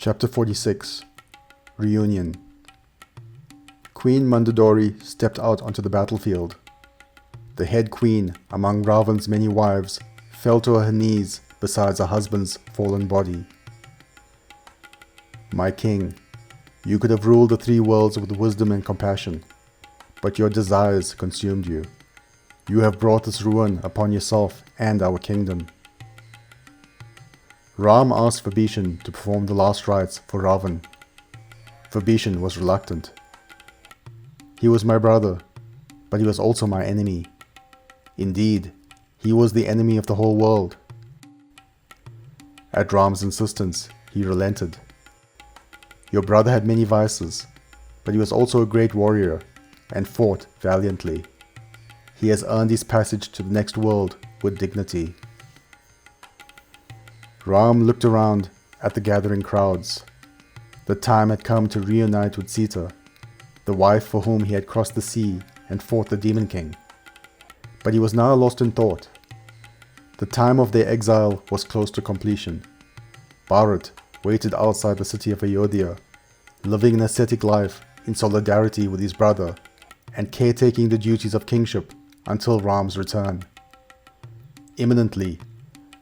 Chapter 46 Reunion. Queen Mandodari stepped out onto the battlefield. The head queen among Ravana's many wives fell to her knees beside her husband's fallen body. My king, you could have ruled the three worlds with wisdom and compassion, but your desires consumed you. You have brought this ruin upon yourself and our kingdom. Ram asked Vibhishan to perform the last rites for Ravana. Vibhishan was reluctant. He was my brother, but he was also my enemy. Indeed, he was the enemy of the whole world. At Ram's insistence, he relented. Your brother had many vices, but he was also a great warrior and fought valiantly. He has earned his passage to the next world with dignity. Ram looked around at the gathering crowds. The time had come to reunite with Sita, the wife for whom he had crossed the sea and fought the Demon King. But he was now lost in thought. The time of their exile was close to completion. Bharat waited outside the city of Ayodhya, living an ascetic life in solidarity with his brother and caretaking the duties of kingship until Ram's return. Imminently,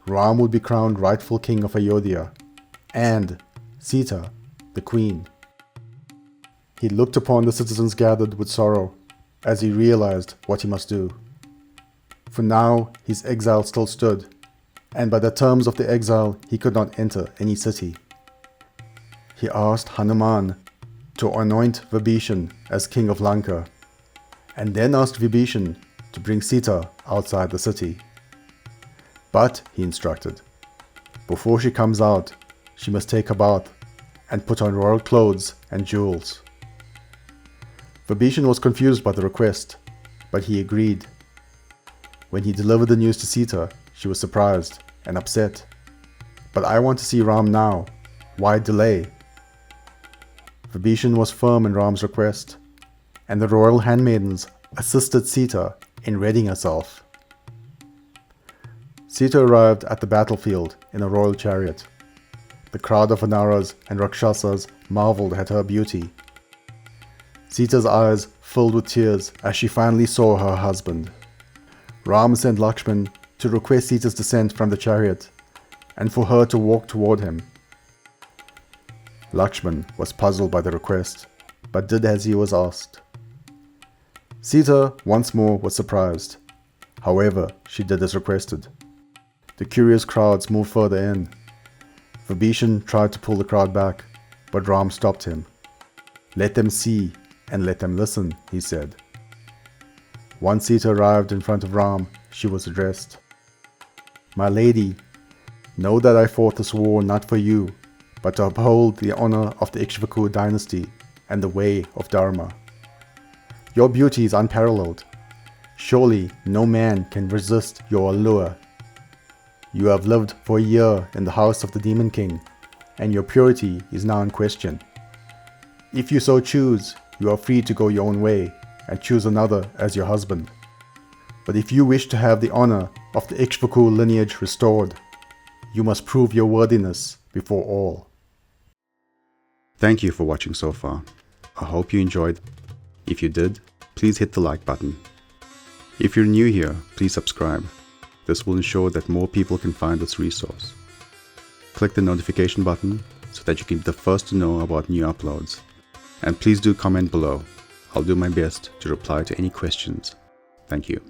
Ram would be crowned rightful king of Ayodhya, and Sita, the queen. He looked upon the citizens gathered with sorrow as he realized what he must do. For now, his exile still stood, and by the terms of the exile, he could not enter any city. He asked Hanuman to anoint Vibhishan as king of Lanka, and then asked Vibhishan to bring Sita outside the city. But, he instructed, before she comes out, she must take a bath and put on royal clothes and jewels. Vibhishan was confused by the request, but he agreed. When he delivered the news to Sita, she was surprised and upset. But I want to see Ram now. Why delay? Vibhishan was firm in Ram's request, and the royal handmaidens assisted Sita in readying herself. Sita arrived at the battlefield in a royal chariot. The crowd of Vanaras and Rakshasas marveled at her beauty. Sita's eyes filled with tears as she finally saw her husband. Ram sent Lakshmana to request Sita's descent from the chariot and for her to walk toward him. Lakshmana was puzzled by the request, but did as he was asked. Sita once more was surprised. However, she did as requested. The curious crowds moved further in. Vibhishan tried to pull the crowd back, but Ram stopped him. Let them see and let them listen, he said. Once Sita arrived in front of Ram, she was addressed. My lady, know that I fought this war not for you, but to uphold the honor of the Ikshvaku dynasty and the way of Dharma. Your beauty is unparalleled. Surely no man can resist your allure. You have lived for a year in the house of the Demon King, and your purity is now in question. If you so choose, you are free to go your own way and choose another as your husband. But if you wish to have the honor of the Ikshvaku lineage restored, you must prove your worthiness before all. Thank you for watching so far. I hope you enjoyed. If you did, please hit the like button. If you're new here, please subscribe. This will ensure that more people can find this resource. Click the notification button so that you can be the first to know about new uploads. And please do comment below. I'll do my best to reply to any questions. Thank you.